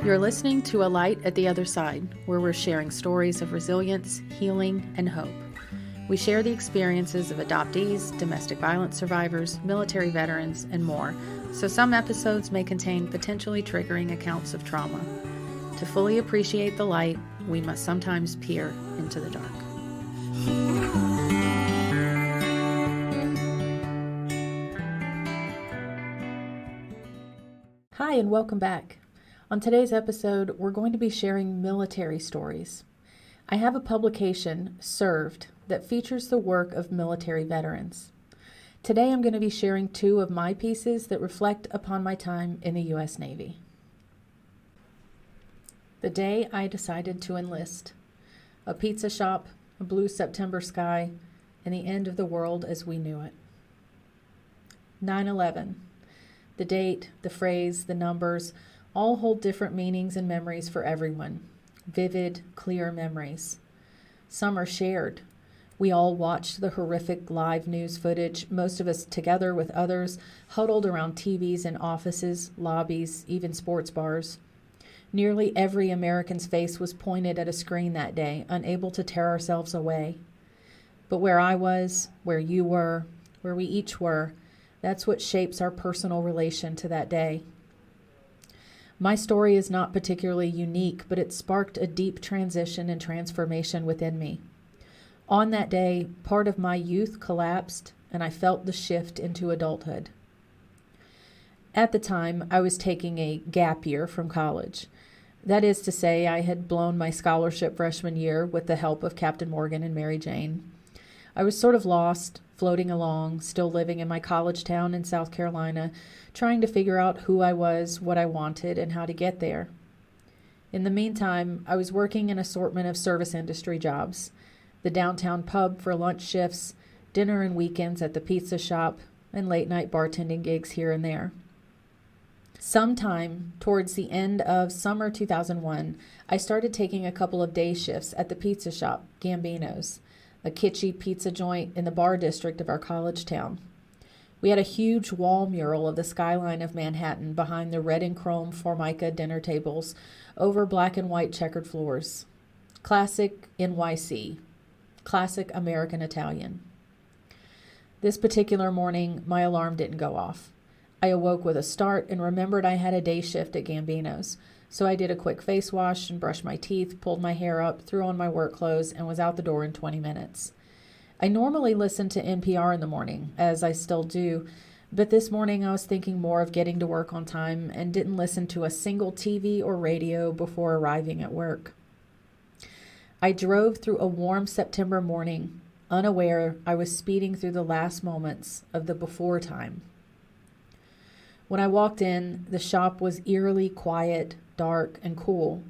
You're listening to A Light at the Other Side, where we're sharing stories of resilience, healing, and hope. We share the experiences of adoptees, domestic violence survivors, military veterans, and more, so some episodes may contain potentially triggering accounts of trauma. To fully appreciate the light, we must sometimes peer into the dark. Hi, and welcome back. On today's episode, we're going to be sharing military stories. I have a publication, Served, that features the work of military veterans. Today I'm going to be sharing two of my pieces that reflect upon my time in the U.S. Navy. The day I decided to enlist. A pizza shop, a blue September sky, and the end of the world as we knew it. 9/11. The date, the phrase, the numbers, all hold different meanings and memories for everyone. Vivid, clear memories. Some are shared. We all watched the horrific live news footage, most of us together with others, huddled around TVs in offices, lobbies, even sports bars. Nearly every American's face was pointed at a screen that day, unable to tear ourselves away. But where I was, where you were, where we each were, that's what shapes our personal relation to that day. My story is not particularly unique, but it sparked a deep transition and transformation within me. On that day, part of my youth collapsed, and I felt the shift into adulthood. At the time, I was taking a gap year from college. That is to say, I had blown my scholarship freshman year with the help of Captain Morgan and Mary Jane. I was sort of lost, floating along, still living in my college town in South Carolina, trying to figure out who I was, what I wanted, and how to get there. In the meantime, I was working an assortment of service industry jobs, the downtown pub for lunch shifts, dinner and weekends at the pizza shop, and late-night bartending gigs here and there. Sometime towards the end of summer 2001, I started taking a couple of day shifts at the pizza shop, Gambino's, a kitschy pizza joint in the bar district of our college town. We had a huge wall mural of the skyline of Manhattan behind the red and chrome Formica dinner tables over black and white checkered floors. Classic NYC. Classic American Italian. This particular morning, my alarm didn't go off. I awoke with a start and remembered I had a day shift at Gambino's. So I did a quick face wash and brushed my teeth, pulled my hair up, threw on my work clothes, and was out the door in 20 minutes. I normally listen to NPR in the morning, as I still do, but this morning I was thinking more of getting to work on time and didn't listen to a single TV or radio before arriving at work. I drove through a warm September morning, unaware I was speeding through the last moments of the before time. When I walked in, the shop was eerily quiet, dark, and cool.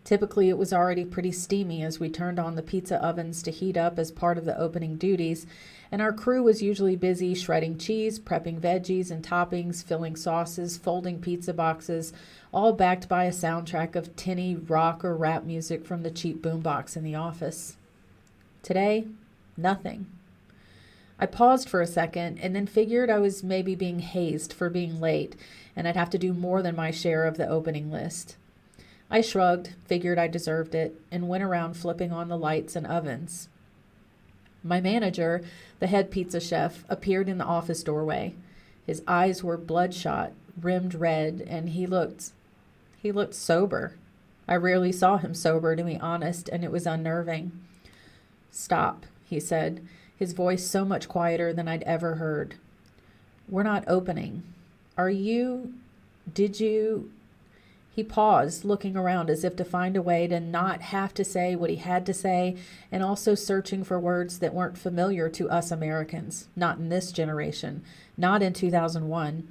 Typically, it was already pretty steamy as we turned on the pizza ovens to heat up as part of the opening duties, and our crew was usually busy shredding cheese, prepping veggies and toppings, filling sauces, folding pizza boxes, all backed by a soundtrack of tinny rock or rap music from the cheap boombox in the office. Today, nothing. I paused for a second and then figured I was maybe being hazed for being late, and I'd have to do more than my share of the opening list. I shrugged, figured I deserved it, and went around flipping on the lights and ovens. My manager, the head pizza chef, appeared in the office doorway. His eyes were bloodshot, rimmed red, and he looked sober. I rarely saw him sober, to be honest, and it was unnerving. "Stop," he said, his voice so much quieter than I'd ever heard. "We're not opening. Did you... He paused, looking around as if to find a way to not have to say what he had to say, and also searching for words that weren't familiar to us Americans, not in this generation, not in 2001.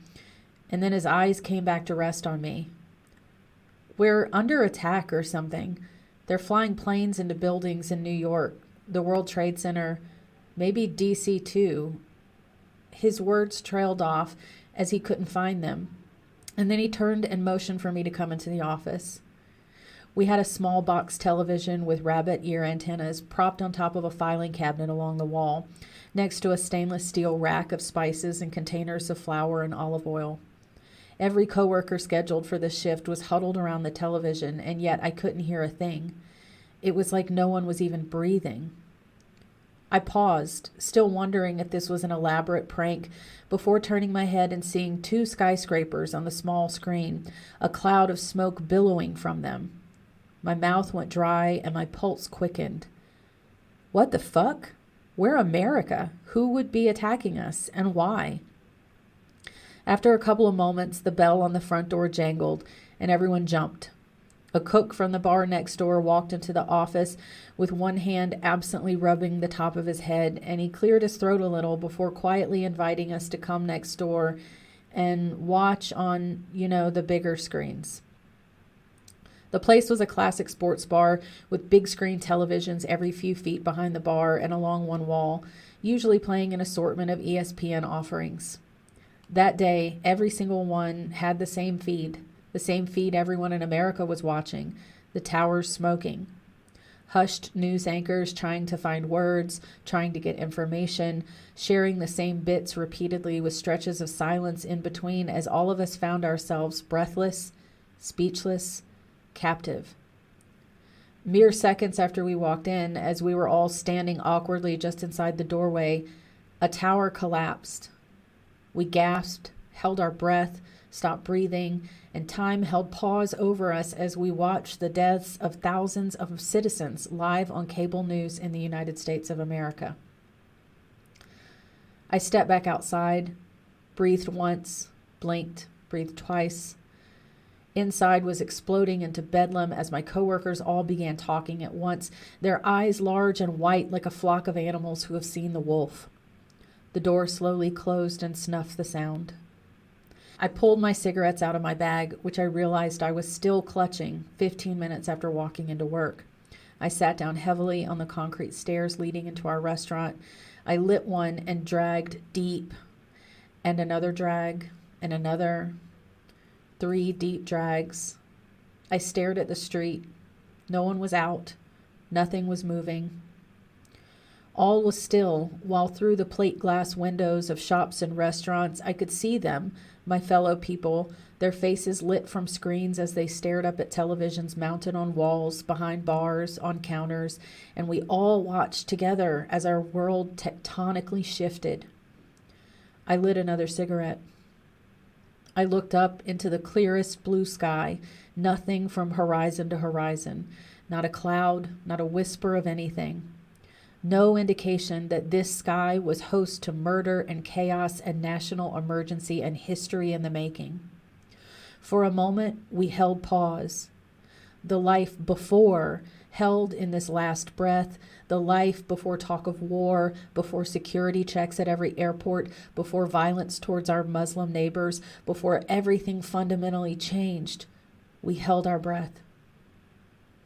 And then his eyes came back to rest on me. "We're under attack or something. They're flying planes into buildings in New York, the World Trade Center, maybe DC too." His words trailed off as he couldn't find them. And then he turned and motioned for me to come into the office. We had a small box television with rabbit ear antennas propped on top of a filing cabinet along the wall, next to a stainless steel rack of spices and containers of flour and olive oil. Every coworker scheduled for the shift was huddled around the television, and yet I couldn't hear a thing. It was like no one was even breathing. I paused, still wondering if this was an elaborate prank, before turning my head and seeing 2 skyscrapers on the small screen, a cloud of smoke billowing from them. My mouth went dry and my pulse quickened. What the fuck? We're America. Who would be attacking us, and why? After a couple of moments, the bell on the front door jangled, and everyone jumped. A cook from the bar next door walked into the office with one hand absently rubbing the top of his head, and he cleared his throat a little before quietly inviting us to come next door and watch on, the bigger screens. The place was a classic sports bar with big screen televisions every few feet behind the bar and along one wall, usually playing an assortment of ESPN offerings. That day, every single one had the same feed everyone in America was watching, the towers smoking. Hushed news anchors trying to find words, trying to get information, sharing the same bits repeatedly with stretches of silence in between as all of us found ourselves breathless, speechless, captive. Mere seconds after we walked in, as we were all standing awkwardly just inside the doorway, a tower collapsed. We gasped, held our breath, stopped breathing, and time held pause over us as we watched the deaths of thousands of citizens live on cable news in the United States of America. I stepped back outside, breathed once, blinked, breathed twice. Inside was exploding into bedlam as my coworkers all began talking at once, their eyes large and white like a flock of animals who have seen the wolf. The door slowly closed and snuffed the sound. I pulled my cigarettes out of my bag, which I realized I was still clutching 15 minutes after walking into work. I sat down heavily on the concrete stairs leading into our restaurant. I lit one and dragged deep, and another drag, and another. 3 deep drags. I stared at the street. No one was out. Nothing was moving. All was still, while through the plate glass windows of shops and restaurants I could see them, my fellow people, their faces lit from screens as they stared up at televisions mounted on walls, behind bars, on counters, and we all watched together as our world tectonically shifted. I lit another cigarette. I looked up into the clearest blue sky, nothing from horizon to horizon, not a cloud, not a whisper of anything. No indication that this sky was host to murder and chaos and national emergency and history in the making. For a moment, we held pause. The life before held in this last breath, the life before talk of war, before security checks at every airport, before violence towards our Muslim neighbors, before everything fundamentally changed. We held our breath.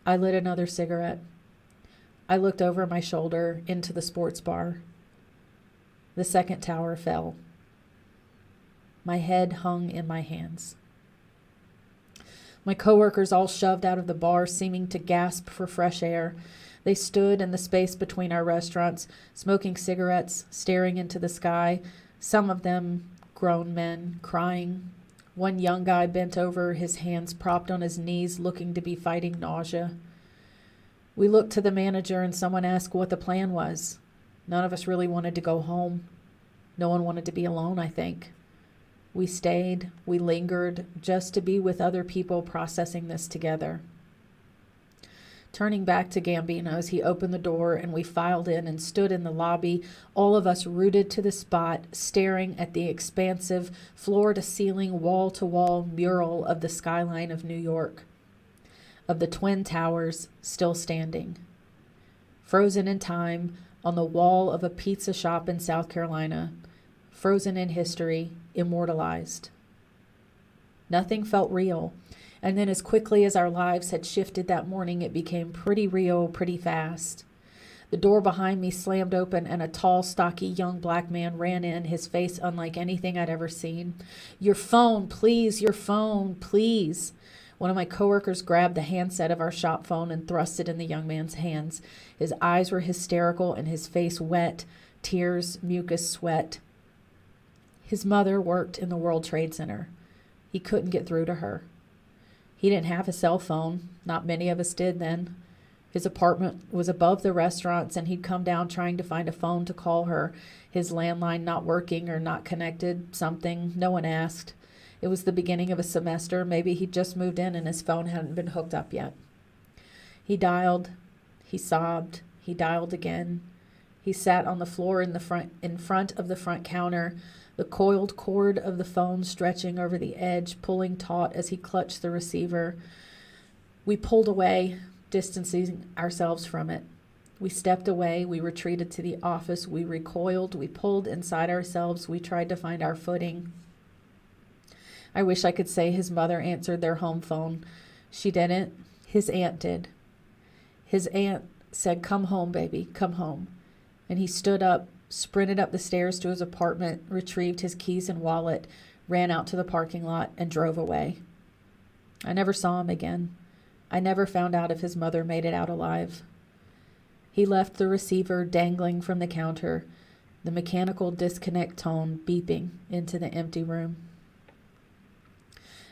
I lit another cigarette. I looked over my shoulder into the sports bar. The second tower fell. My head hung in my hands. My coworkers all shoved out of the bar, seeming to gasp for fresh air. They stood in the space between our restaurants, smoking cigarettes, staring into the sky, some of them grown men, crying. One young guy bent over, his hands propped on his knees, looking to be fighting nausea. We looked to the manager and someone asked what the plan was. None of us really wanted to go home. No one wanted to be alone, I think. We stayed, we lingered, just to be with other people processing this together. Turning back to Gambino's, he opened the door and we filed in and stood in the lobby, all of us rooted to the spot, staring at the expansive, floor-to-ceiling, wall-to-wall mural of the skyline of New York, of the Twin Towers still standing. Frozen in time on the wall of a pizza shop in South Carolina, frozen in history, immortalized. Nothing felt real, and then as quickly as our lives had shifted that morning, it became pretty real pretty fast. The door behind me slammed open and a tall, stocky young black man ran in, his face unlike anything I'd ever seen. "Your phone, please, your phone, please." One of my coworkers grabbed the handset of our shop phone and thrust it in the young man's hands. His eyes were hysterical and his face wet, tears, mucus, sweat. His mother worked in the World Trade Center. He couldn't get through to her. He didn't have a cell phone. Not many of us did then. His apartment was above the restaurants, and he'd come down trying to find a phone to call her. His landline not working or not connected, something. No one asked. It was the beginning of a semester. Maybe he'd just moved in and his phone hadn't been hooked up yet. He dialed. He sobbed. He dialed again. He sat on the floor in front of the front counter, the coiled cord of the phone stretching over the edge, pulling taut as he clutched the receiver. We pulled away, distancing ourselves from it. We stepped away. We retreated to the office. We recoiled. We pulled inside ourselves. We tried to find our footing. I wish I could say his mother answered their home phone. She didn't. His aunt did. His aunt said, "Come home, baby, come home." And he stood up, sprinted up the stairs to his apartment, retrieved his keys and wallet, ran out to the parking lot, and drove away. I never saw him again. I never found out if his mother made it out alive. He left the receiver dangling from the counter, the mechanical disconnect tone beeping into the empty room.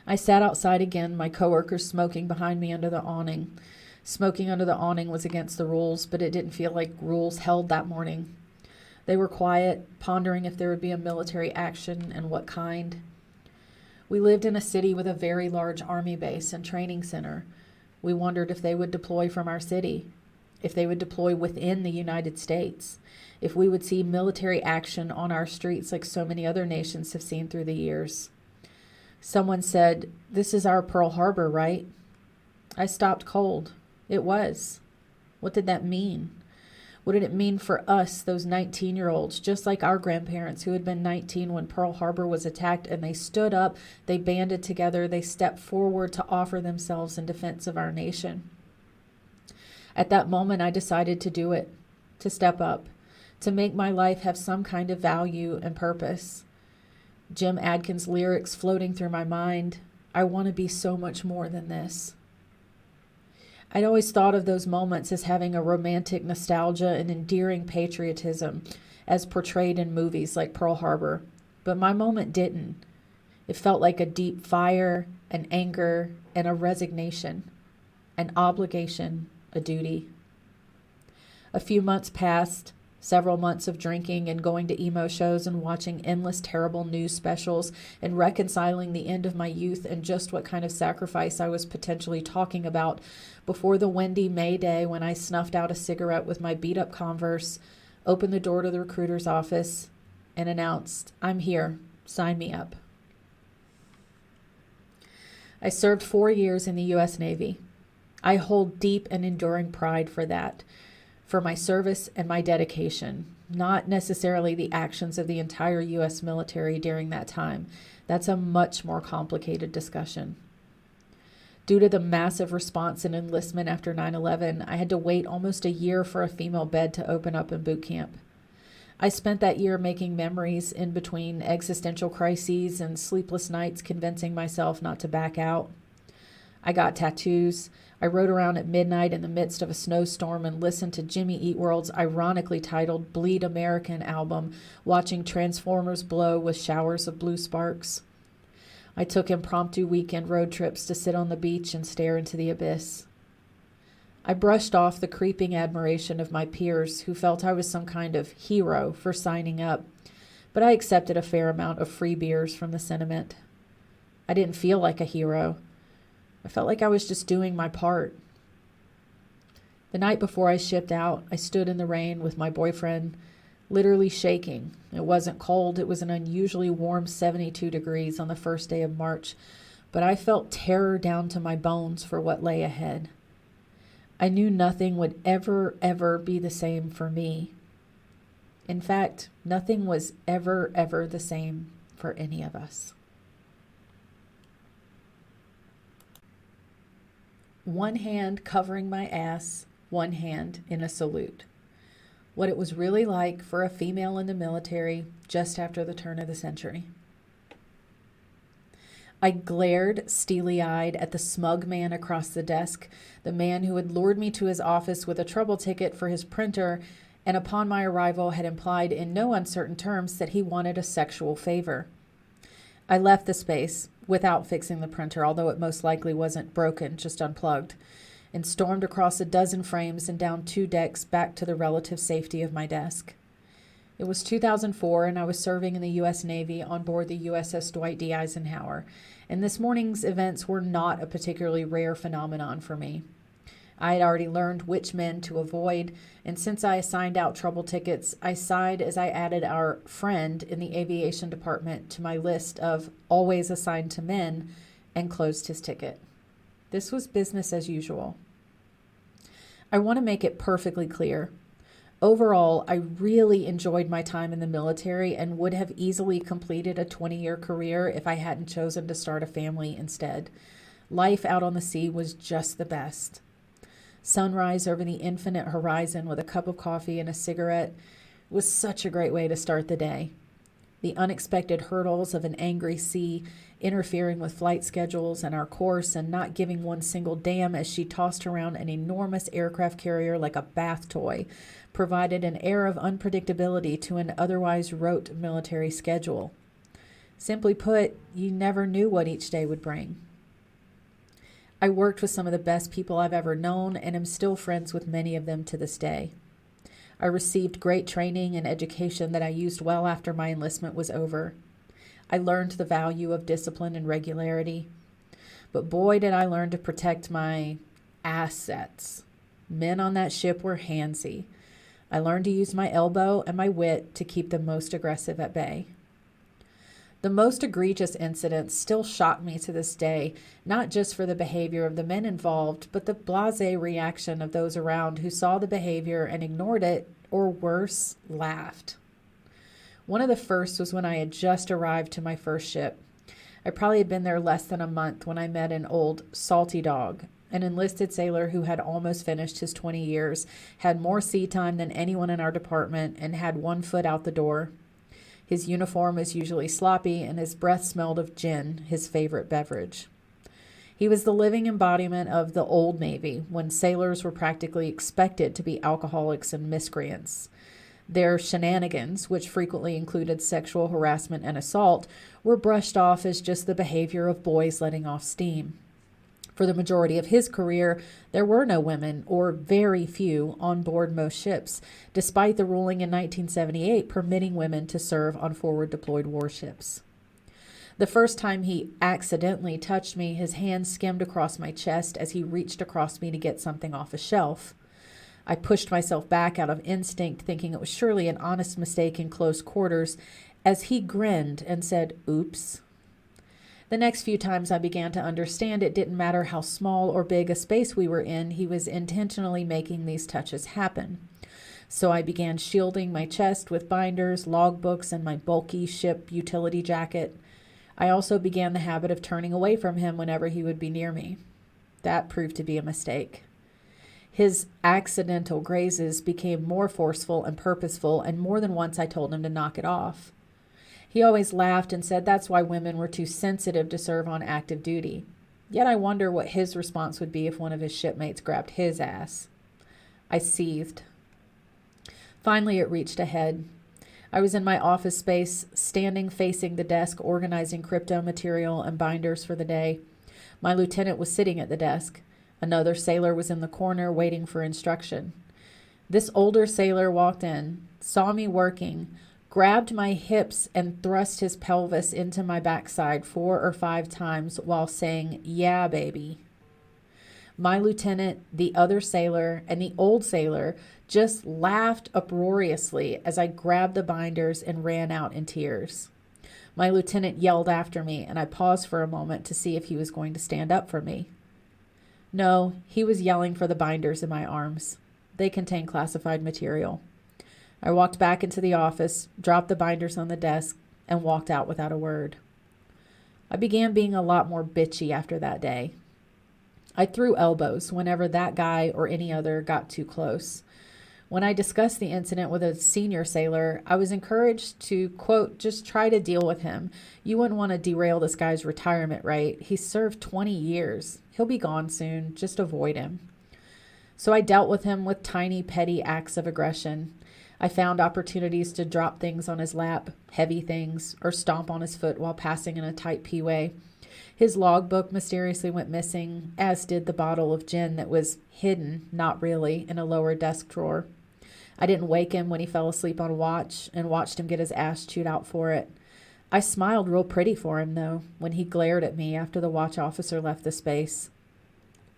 I sat outside again, my coworkers smoking behind me under the awning. Smoking under the awning was against the rules, but it didn't feel like rules held that morning. They were quiet, pondering if there would be a military action and what kind. We lived in a city with a very large army base and training center. We wondered if they would deploy from our city, if they would deploy within the United States, if we would see military action on our streets like so many other nations have seen through the years. Someone said, "This is our Pearl Harbor, right?" I stopped cold. It was. What did that mean? What did it mean for us, those 19-year-olds, just like our grandparents who had been 19 when Pearl Harbor was attacked, and they stood up, they banded together, they stepped forward to offer themselves in defense of our nation? At that moment, I decided to do it, to step up, to make my life have some kind of value and purpose. Jim Adkins' lyrics floating through my mind, I want to be so much more than this. I'd always thought of those moments as having a romantic nostalgia and endearing patriotism as portrayed in movies like Pearl Harbor, but my moment didn't. It felt like a deep fire, an anger, and a resignation, an obligation, a duty. A few months passed, several months of drinking and going to emo shows and watching endless terrible news specials and reconciling the end of my youth and just what kind of sacrifice I was potentially talking about before the windy May day when I snuffed out a cigarette with my beat-up Converse, opened the door to the recruiter's office, and announced, "I'm here. Sign me up." I served 4 years in the U.S. Navy. I hold deep and enduring pride for that, for my service and my dedication, not necessarily the actions of the entire U.S. military during that time. That's a much more complicated discussion. Due to the massive response and enlistment after 9/11, I had to wait almost a year for a female bed to open up in boot camp. I spent that year making memories in between existential crises and sleepless nights convincing myself not to back out. I got tattoos. I rode around at midnight in the midst of a snowstorm and listened to Jimmy Eat World's ironically titled Bleed American album, watching Transformers blow with showers of blue sparks. I took impromptu weekend road trips to sit on the beach and stare into the abyss. I brushed off the creeping admiration of my peers who felt I was some kind of hero for signing up, but I accepted a fair amount of free beers from the sentiment. I didn't feel like a hero. I felt like I was just doing my part. The night before I shipped out, I stood in the rain with my boyfriend, literally shaking. It wasn't cold. It was an unusually warm 72 degrees on the first day of March, but I felt terror down to my bones for what lay ahead. I knew nothing would ever be the same for me. In fact, nothing was ever the same for any of us. One hand covering my ass, one hand in a salute. What it was really like for a female in the military just after the turn of the century. I glared steely-eyed at the smug man across the desk, the man who had lured me to his office with a trouble ticket for his printer and upon my arrival had implied in no uncertain terms that he wanted a sexual favor. I left the space without fixing the printer, although it most likely wasn't broken, just unplugged, and stormed across a dozen frames and down 2 decks back to the relative safety of my desk. It was 2004, and I was serving in the U.S. Navy on board the USS Dwight D. Eisenhower, and this morning's events were not a particularly rare phenomenon for me. I had already learned which men to avoid, and since I assigned out trouble tickets, I sighed as I added our friend in the aviation department to my list of always assigned to men and closed his ticket. This was business as usual. I want to make it perfectly clear. Overall, I really enjoyed my time in the military and would have easily completed a 20-year career if I hadn't chosen to start a family instead. Life out on the sea was just the best. Sunrise over the infinite horizon with a cup of coffee and a cigarette was such a great way to start the day. The unexpected hurdles of an angry sea interfering with flight schedules and our course and not giving one single damn as she tossed around an enormous aircraft carrier like a bath toy provided an air of unpredictability to an otherwise rote military schedule. Simply put, you never knew what each day would bring. I worked with some of the best people I've ever known and am still friends with many of them to this day. I received great training and education that I used well after my enlistment was over. I learned the value of discipline and regularity. But boy, did I learn to protect my assets. Men on that ship were handsy. I learned to use my elbow and my wit to keep the most aggressive at bay. The most egregious incidents still shock me to this day, not just for the behavior of the men involved, but the blasé reaction of those around who saw the behavior and ignored it, or worse, laughed. One of the first was when I had just arrived to my first ship. I probably had been there less than a month when I met an old salty dog, an enlisted sailor who had almost finished his 20 years, had more sea time than anyone in our department, and had one foot out the door. His uniform was usually sloppy, and his breath smelled of gin, his favorite beverage. He was the living embodiment of the old Navy, when sailors were practically expected to be alcoholics and miscreants. Their shenanigans, which frequently included sexual harassment and assault, were brushed off as just the behavior of boys letting off steam. For the majority of his career, there were no women, or very few, on board most ships, despite the ruling in 1978 permitting women to serve on forward deployed warships. The first time he accidentally touched me, his hand skimmed across my chest as he reached across me to get something off a shelf. I pushed myself back out of instinct, thinking it was surely an honest mistake in close quarters, as he grinned and said, "Oops." The next few times I began to understand it didn't matter how small or big a space we were in, he was intentionally making these touches happen. So I began shielding my chest with binders, logbooks, and my bulky ship utility jacket. I also began the habit of turning away from him whenever he would be near me. That proved to be a mistake. His accidental grazes became more forceful and purposeful, and more than once I told him to knock it off. He always laughed and said that's why women were too sensitive to serve on active duty. Yet I wonder what his response would be if one of his shipmates grabbed his ass. I seethed. Finally, it reached a head. I was in my office space, standing facing the desk, organizing crypto material and binders for the day. My lieutenant was sitting at the desk. Another sailor was in the corner waiting for instruction. This older sailor walked in, saw me working, grabbed my hips and thrust his pelvis into my backside 4 or 5 times while saying, "Yeah, baby." My lieutenant, the other sailor, and the old sailor just laughed uproariously as I grabbed the binders and ran out in tears. My lieutenant yelled after me, and I paused for a moment to see if he was going to stand up for me. No, he was yelling for the binders in my arms. They contained classified material. I walked back into the office, dropped the binders on the desk, and walked out without a word. I began being a lot more bitchy after that day. I threw elbows whenever that guy or any other got too close. When I discussed the incident with a senior sailor, I was encouraged to, quote, just try to deal with him. You wouldn't want to derail this guy's retirement, right? He served 20 years. He'll be gone soon. Just avoid him. So I dealt with him with tiny, petty acts of aggression. I found opportunities to drop things on his lap, heavy things, or stomp on his foot while passing in a tight P-way. His logbook mysteriously went missing, as did the bottle of gin that was hidden, not really, in a lower desk drawer. I didn't wake him when he fell asleep on watch and watched him get his ass chewed out for it. I smiled real pretty for him, though, when he glared at me after the watch officer left the space.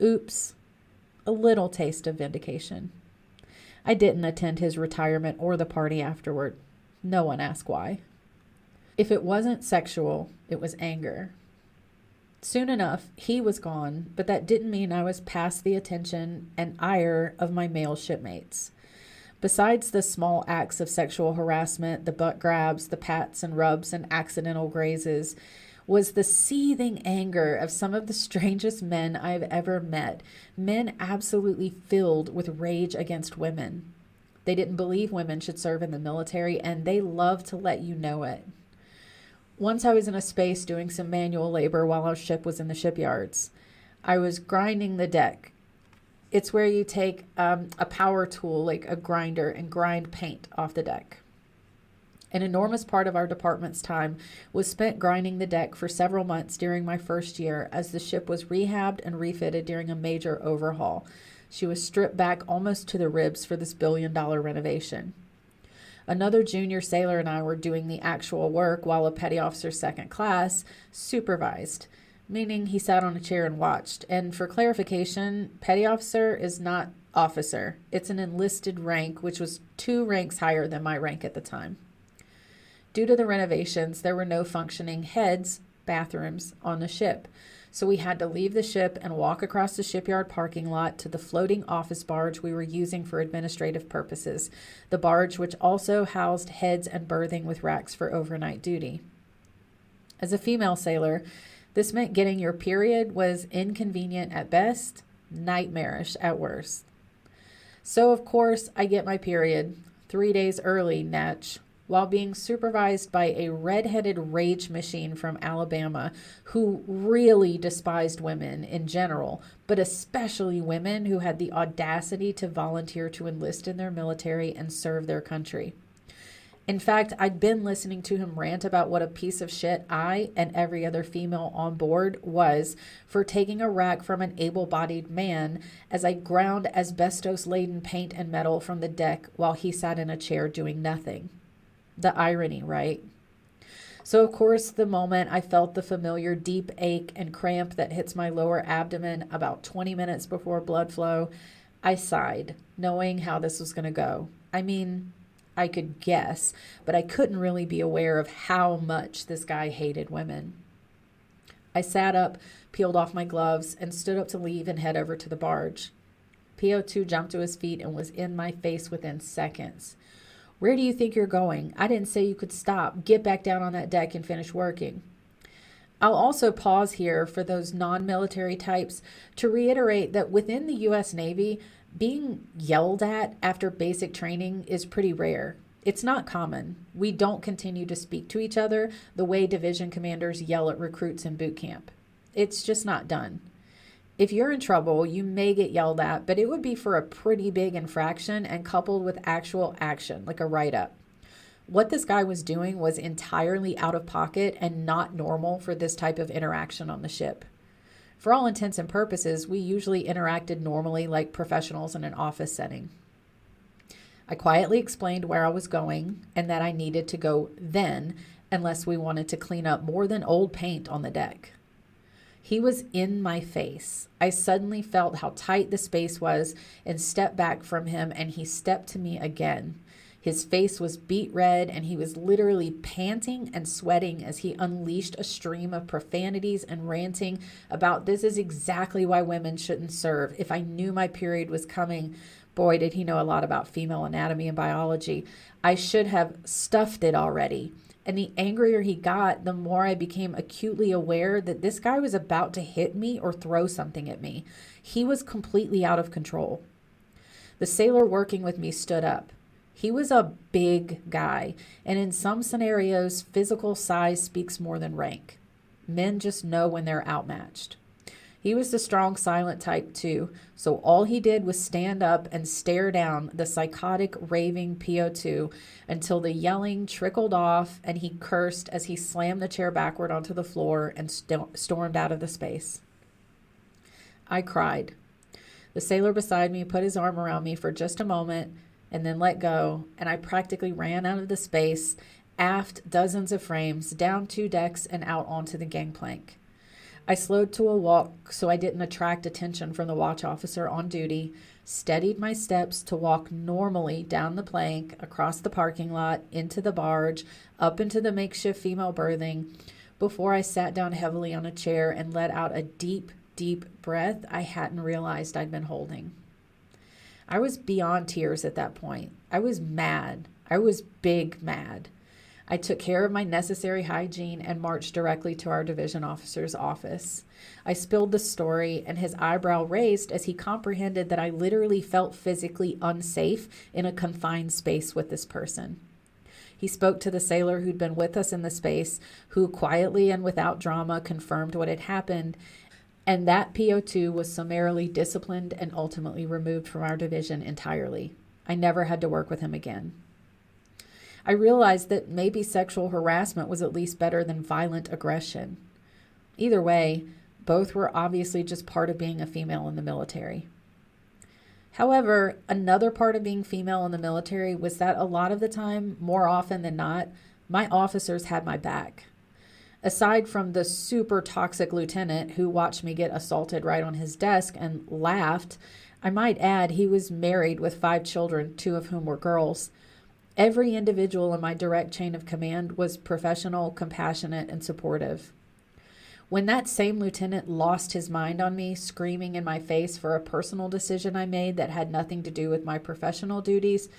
Oops. A little taste of vindication. I didn't attend his retirement or the party afterward. No one asked why. If it wasn't sexual, it was anger. Soon enough, he was gone, but that didn't mean I was past the attention and ire of my male shipmates. Besides the small acts of sexual harassment, the butt grabs, the pats and rubs and accidental grazes, was the seething anger of some of the strangest men I've ever met, men absolutely filled with rage against women. They didn't believe women should serve in the military, and they loved to let you know it. Once I was in a space doing some manual labor while our ship was in the shipyards. I was grinding the deck. It's where you take a power tool, like a grinder, and grind paint off the deck. An enormous part of our department's time was spent grinding the deck for several months during my first year as the ship was rehabbed and refitted during a major overhaul. She was stripped back almost to the ribs for this billion-dollar renovation. Another junior sailor and I were doing the actual work while a petty officer second class supervised, meaning he sat on a chair and watched. And for clarification, petty officer is not officer. It's an enlisted rank, which was 2 ranks higher than my rank at the time. Due to the renovations, there were no functioning heads, bathrooms, on the ship. So we had to leave the ship and walk across the shipyard parking lot to the floating office barge we were using for administrative purposes, the barge which also housed heads and berthing with racks for overnight duty. As a female sailor, this meant getting your period was inconvenient at best, nightmarish at worst. So, of course, I get my period 3 days early, natch, while being supervised by a red-headed rage machine from Alabama who really despised women in general, but especially women who had the audacity to volunteer to enlist in their military and serve their country. In fact, I'd been listening to him rant about what a piece of shit I and every other female on board was for taking a rack from an able-bodied man as I ground asbestos-laden paint and metal from the deck while he sat in a chair doing nothing. The irony, right? So, of course, the moment I felt the familiar deep ache and cramp that hits my lower abdomen about 20 minutes before blood flow, I sighed, knowing how this was going to go. I mean, I could guess, but I couldn't really be aware of how much this guy hated women. I sat up, peeled off my gloves, and stood up to leave and head over to the barge. PO2 jumped to his feet and was in my face within seconds. Where do you think you're going? I didn't say you could stop. Get back down on that deck and finish working. I'll also pause here for those non-military types to reiterate that within the U.S. Navy, being yelled at after basic training is pretty rare. It's not common. We don't continue to speak to each other the way division commanders yell at recruits in boot camp. It's just not done. If you're in trouble, you may get yelled at, but it would be for a pretty big infraction and coupled with actual action, like a write-up. What this guy was doing was entirely out of pocket and not normal for this type of interaction on the ship. For all intents and purposes, we usually interacted normally like professionals in an office setting. I quietly explained where I was going and that I needed to go then, unless we wanted to clean up more than old paint on the deck. He was in my face. I suddenly felt how tight the space was and stepped back from him, and he stepped to me again. His face was beet red, and he was literally panting and sweating as he unleashed a stream of profanities and ranting about this is exactly why women shouldn't serve. If I knew my period was coming, boy, did he know a lot about female anatomy and biology. I should have stuffed it already. And the angrier he got, the more I became acutely aware that this guy was about to hit me or throw something at me. He was completely out of control. The sailor working with me stood up. He was a big guy, and in some scenarios, physical size speaks more than rank. Men just know when they're outmatched. He was the strong, silent type too, so all he did was stand up and stare down the psychotic, raving PO2 until the yelling trickled off and he cursed as he slammed the chair backward onto the floor and stormed out of the space. I cried. The sailor beside me put his arm around me for just a moment and then let go, and I practically ran out of the space, aft dozens of frames, down 2 decks, and out onto the gangplank. I slowed to a walk so I didn't attract attention from the watch officer on duty, steadied my steps to walk normally down the plank, across the parking lot, into the barge, up into the makeshift female berthing, before I sat down heavily on a chair and let out a deep, deep breath I hadn't realized I'd been holding. I was beyond tears at that point. I was mad. I was big mad. I took care of my necessary hygiene and marched directly to our division officer's office. I spilled the story, and his eyebrow raised as he comprehended that I literally felt physically unsafe in a confined space with this person. He spoke to the sailor who'd been with us in the space, who quietly and without drama confirmed what had happened, and that PO2 was summarily disciplined and ultimately removed from our division entirely. I never had to work with him again. I realized that maybe sexual harassment was at least better than violent aggression. Either way, both were obviously just part of being a female in the military. However, another part of being female in the military was that a lot of the time, more often than not, my officers had my back. Aside from the super toxic lieutenant who watched me get assaulted right on his desk and laughed, I might add he was married with 5 children, 2 of whom were girls. Every individual in my direct chain of command was professional, compassionate, and supportive. When that same lieutenant lost his mind on me, screaming in my face for a personal decision I made that had nothing to do with my professional duties,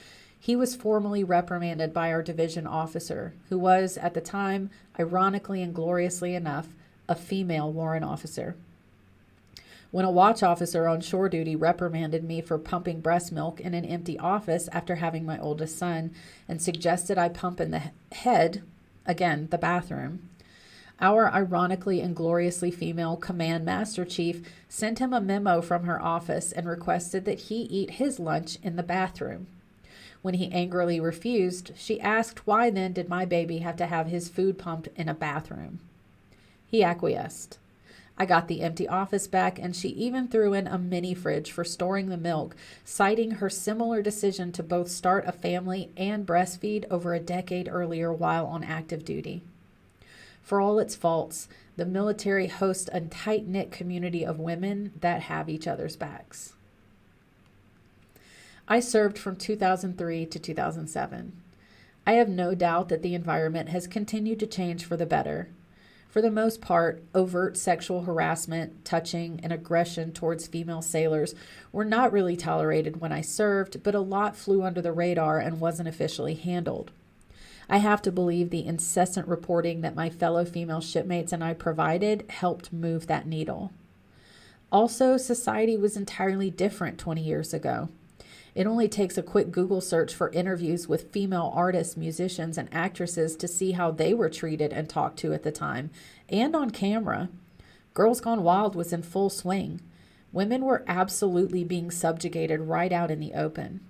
he was formally reprimanded by our division officer, who was, at the time, ironically and gloriously enough, a female warrant officer. When a watch officer on shore duty reprimanded me for pumping breast milk in an empty office after having my oldest son and suggested I pump in the head, again, the bathroom, our ironically and gloriously female command master chief sent him a memo from her office and requested that he eat his lunch in the bathroom. When he angrily refused, she asked why then did my baby have to have his food pumped in a bathroom. He acquiesced. I got the empty office back, and she even threw in a mini fridge for storing the milk, citing her similar decision to both start a family and breastfeed over a decade earlier while on active duty. For all its faults, the military hosts a tight-knit community of women that have each other's backs. I served from 2003 to 2007. I have no doubt that the environment has continued to change for the better. For the most part, overt sexual harassment, touching, and aggression towards female sailors were not really tolerated when I served, but a lot flew under the radar and wasn't officially handled. I have to believe the incessant reporting that my fellow female shipmates and I provided helped move that needle. Also, society was entirely different 20 years ago. It only takes a quick Google search for interviews with female artists, musicians, and actresses to see how they were treated and talked to at the time, and on camera. Girls Gone Wild was in full swing. Women were absolutely being subjugated right out in the open.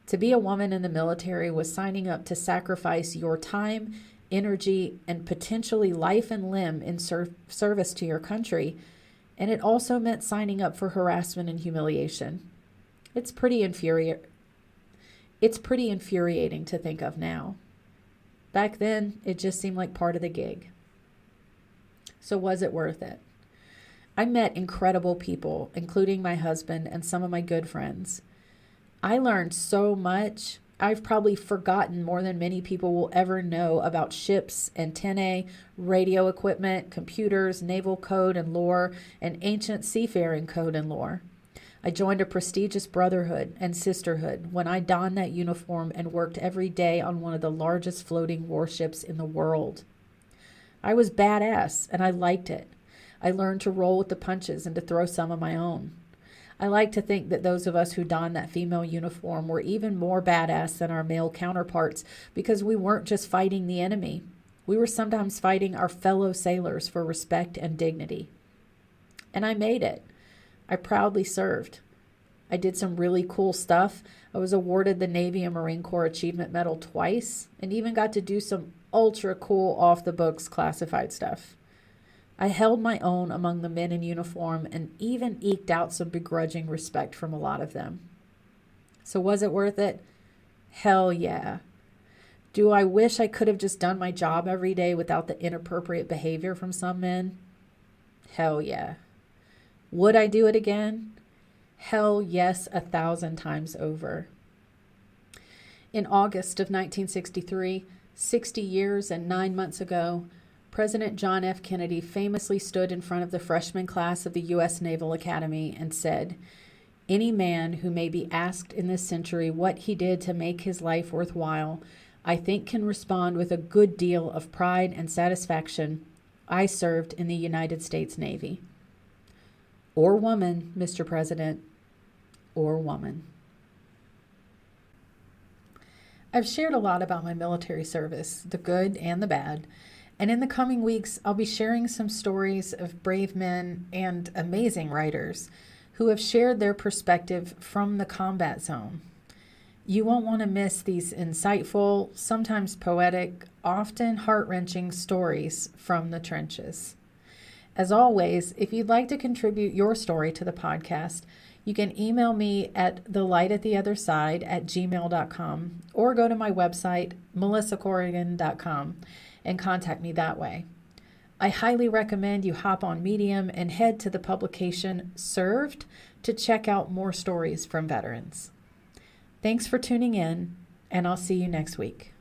To be a woman in the military was signing up to sacrifice your time, energy, and potentially life and limb in service to your country, and it also meant signing up for harassment and humiliation. It's pretty infuriating to think of now. Back then, it just seemed like part of the gig. So was it worth it? I met incredible people, including my husband and some of my good friends. I learned so much. I've probably forgotten more than many people will ever know about ships, antennae, radio equipment, computers, naval code and lore, and ancient seafaring code and lore. I joined a prestigious brotherhood and sisterhood when I donned that uniform and worked every day on one of the largest floating warships in the world. I was badass, and I liked it. I learned to roll with the punches and to throw some of my own. I like to think that those of us who donned that female uniform were even more badass than our male counterparts because we weren't just fighting the enemy. We were sometimes fighting our fellow sailors for respect and dignity. And I made it. I proudly served. I did some really cool stuff. I was awarded the Navy and Marine Corps Achievement Medal twice, and even got to do some ultra cool off-the-books classified stuff. I held my own among the men in uniform and even eked out some begrudging respect from a lot of them. So was it worth it? Hell yeah. Do I wish I could have just done my job every day without the inappropriate behavior from some men? Hell yeah. Would I do it again? Hell yes, 1,000 times over. In August of 1963, 60 years and 9 months ago, President John F. Kennedy famously stood in front of the freshman class of the U.S. Naval Academy and said, "Any man who may be asked in this century what he did to make his life worthwhile, I think can respond with a good deal of pride and satisfaction, I served in the United States Navy." Or woman, Mr. President, or woman. I've shared a lot about my military service, the good and the bad, and in the coming weeks, I'll be sharing some stories of brave men and amazing writers who have shared their perspective from the combat zone. You won't want to miss these insightful, sometimes poetic, often heart-wrenching stories from the trenches. As always, if you'd like to contribute your story to the podcast, you can email me at thelightattheotherside@gmail.com or go to my website, melissacorrigan.com, and contact me that way. I highly recommend you hop on Medium and head to the publication Served to check out more stories from veterans. Thanks for tuning in, and I'll see you next week.